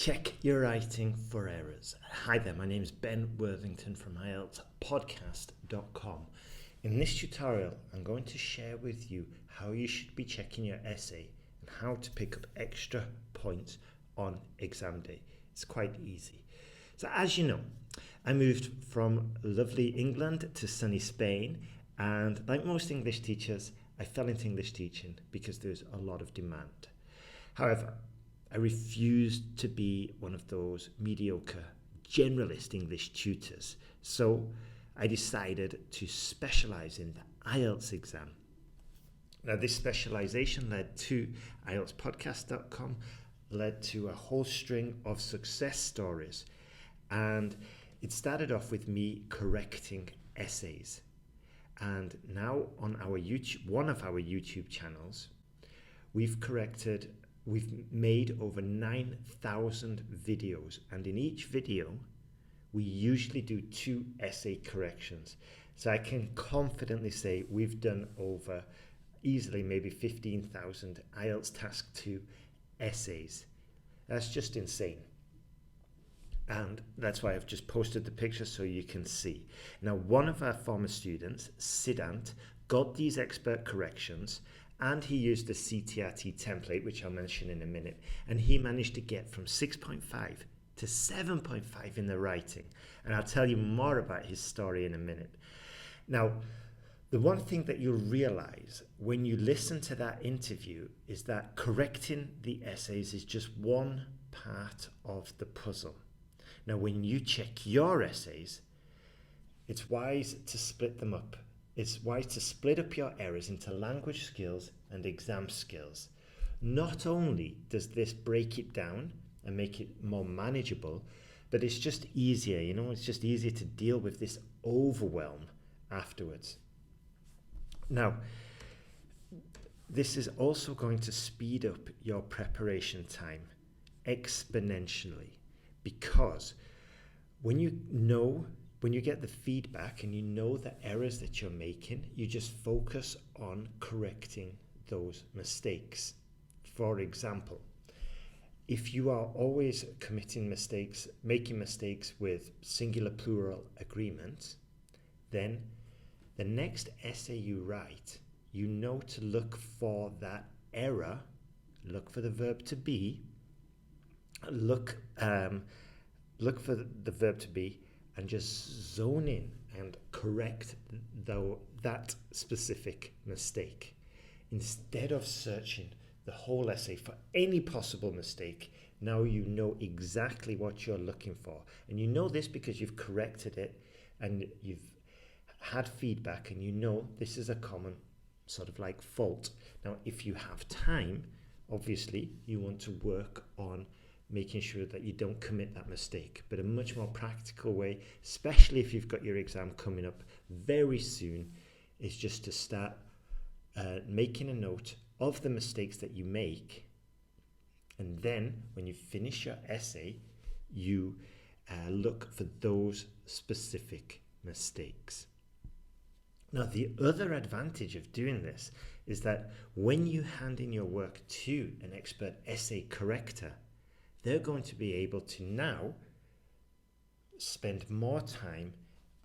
Check your writing for errors. Hi there, my name is Ben Worthington from IELTSPodcast.com. In this tutorial, I'm going to share with you how you should be checking your essay and how to pick up extra points on exam day. It's quite easy. So as you know, I moved from lovely England to sunny Spain, and like most English teachers, I fell into English teaching because there's a lot of demand. However, I refused to be one of those mediocre generalist English tutors, so I decided to specialize in the IELTS exam. Now, this specialization led to IELTSPodcast.com, led to a whole string of success stories, and it started off with me correcting essays. And now on our one of our YouTube channels, we've made over 9,000 videos, and in each video we usually do 2 essay corrections. So I can confidently say we've done over easily maybe 15,000 IELTS Task 2 essays. That's just insane. And that's why I've just posted the picture so you can see. Now, one of our former students, Siddhant, got these expert corrections, and he used the CTRT template, which I'll mention in a minute, and he managed to get from 6.5 to 7.5 in the writing. And I'll tell you more about his story in a minute. Now, the one thing that you'll realize when you listen to that interview is that correcting the essays is just one part of the puzzle. Now, when you check your essays, it's wise to split them up. It's wise to split up your errors into language skills and exam skills. Not only does this break it down and make it more manageable, but it's just easier, it's just easier to deal with this overwhelm afterwards. Now, this is also going to speed up your preparation time exponentially, because when you get the feedback and you know the errors that you're making, you just focus on correcting those mistakes. For example, if you are always making mistakes with singular plural agreements, then the next essay you write, you know to look for that error, look for the verb to be, look for the verb to be, and just zone in and correct that specific mistake. Instead of searching the whole essay for any possible mistake, now you know exactly what you're looking for. And you know this because you've corrected it and you've had feedback, and you know this is a common sort of like fault. Now, if you have time, obviously you want to work on making sure that you don't commit that mistake. But a much more practical way, especially if you've got your exam coming up very soon, is just to start making a note of the mistakes that you make. And then when you finish your essay, you look for those specific mistakes. Now, the other advantage of doing this is that when you hand in your work to an expert essay corrector, they're going to be able to now spend more time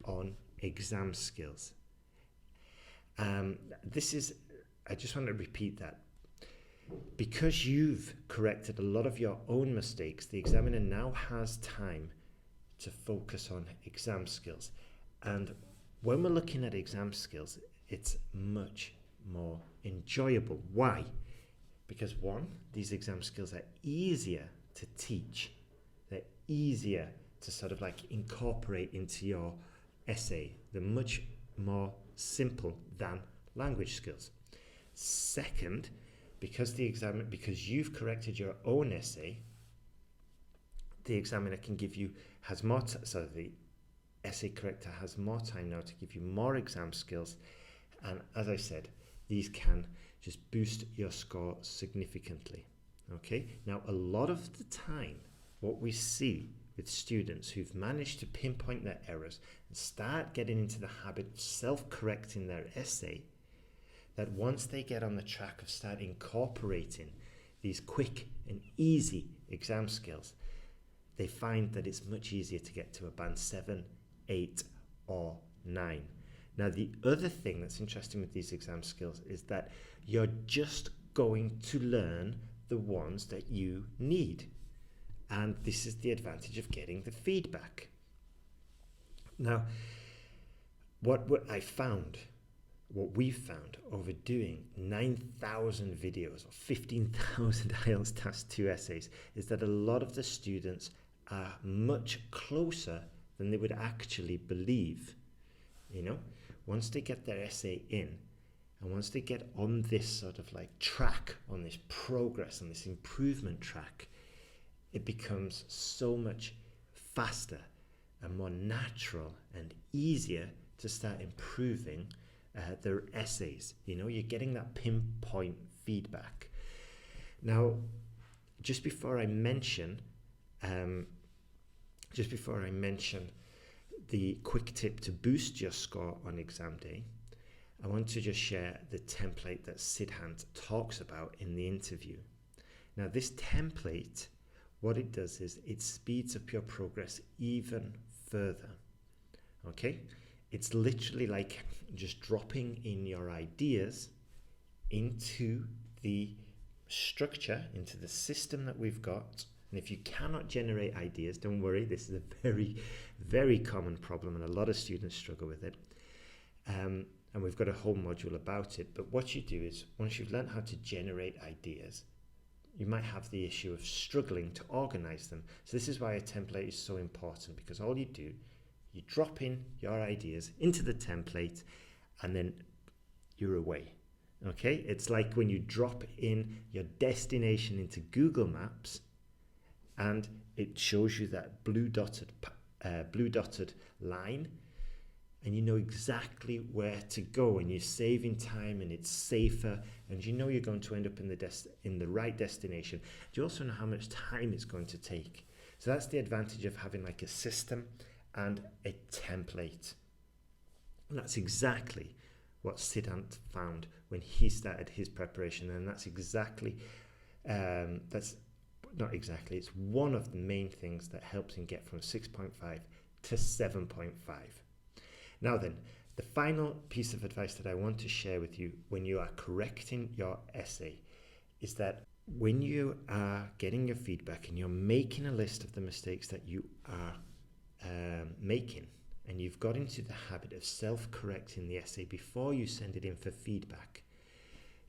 on exam skills. I just want to repeat that. Because you've corrected a lot of your own mistakes, the examiner now has time to focus on exam skills. And when we're looking at exam skills, it's much more enjoyable. Why? Because one, these exam skills are easier to teach. They're easier to sort of like incorporate into your essay. They're much more simple than language skills. Second, because you've corrected your own essay, the examiner the essay corrector has more time now to give you more exam skills. And as I said, these can just boost your score significantly. Okay, now a lot of the time what we see with students who've managed to pinpoint their errors and start getting into the habit of self-correcting their essay, that once they get on the track of start incorporating these quick and easy exam skills, they find that it's much easier to get to a band 7, 8 or 9. Now, the other thing that's interesting with these exam skills is that you're just going to learn the ones that you need. And this is the advantage of getting the feedback. Now, what we've found over doing 9,000 videos or 15,000 IELTS Task 2 essays is that a lot of the students are much closer than they would actually believe. Once they get their essay in, and once they get on this sort of like track, on this progress, on this improvement track, it becomes so much faster and more natural and easier to start improving their essays. You're getting that pinpoint feedback. Now, just before I mention the quick tip to boost your score on exam day, I want to just share the template that Siddhant talks about in the interview. Now, this template, what it does is it speeds up your progress even further. Okay? It's literally like just dropping in your ideas into the structure, into the system that we've got. And if you cannot generate ideas, don't worry, this is a very, very common problem and a lot of students struggle with it. And we've got a whole module about it. But what you do is, once you've learned how to generate ideas, you might have the issue of struggling to organize them. So this is why a template is so important, because all you do, you drop in your ideas into the template and then you're away. Okay? It's like when you drop in your destination into Google Maps and it shows you that blue dotted line, and you know exactly where to go, and you're saving time and it's safer, and you're going to end up in the right destination. You also know how much time it's going to take. So that's the advantage of having like a system and a template. And that's exactly what Siddhant found when he started his preparation, and that's exactly it's one of the main things that helps him get from 6.5 to 7.5. Now then, the final piece of advice that I want to share with you when you are correcting your essay is that when you are getting your feedback and you're making a list of the mistakes that you are making, and you've got into the habit of self-correcting the essay before you send it in for feedback,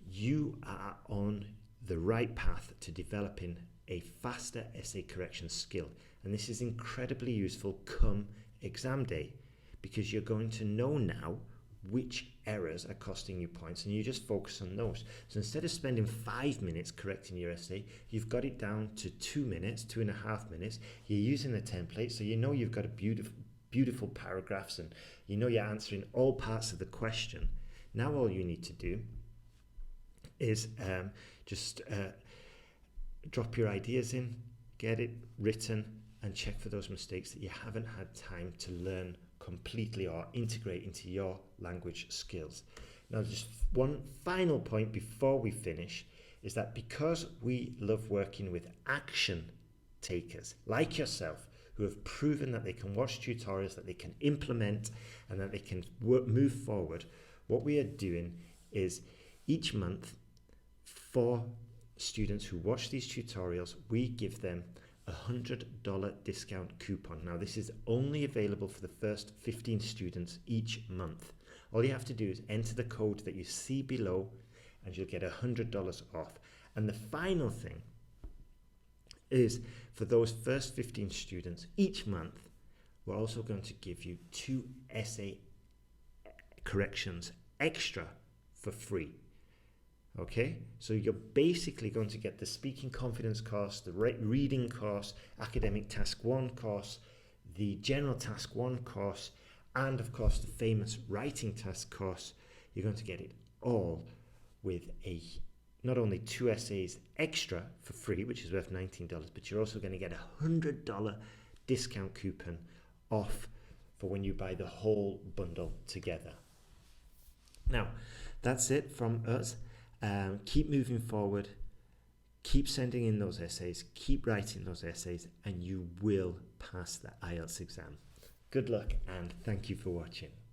you are on the right path to developing a faster essay correction skill. And this is incredibly useful come exam day, because you're going to know now which errors are costing you points, and you just focus on those. So instead of spending 5 minutes correcting your essay, you've got it down to 2 minutes, 2.5 minutes. You're using the template, so you've got a beautiful paragraphs, and you're answering all parts of the question. Now all you need to do is just drop your ideas in, get it written, and check for those mistakes that you haven't had time to learn completely or integrate into your language skills. Now, just one final point before we finish is that because we love working with action takers like yourself, who have proven that they can watch tutorials, that they can implement, and that they can move forward, what we are doing is each month, for students who watch these tutorials, we give them a $100 discount coupon. Now, this is only available for the first 15 students each month. All you have to do is enter the code that you see below, and you'll get $100 off. And the final thing is, for those first 15 students each month, we're also going to give you 2 essay corrections extra for free. Okay, so you're basically going to get the speaking confidence course, the reading course, academic task 1 course, the general task 1 course, and of course the famous writing task course. You're going to get it all with not only 2 essays extra for free, which is worth $19, but you're also going to get a $100 discount coupon off for when you buy the whole bundle together. Now, that's it from us. Keep moving forward, Keep sending in those essays, keep writing those essays, and you will pass the IELTS exam. Good luck and thank you for watching.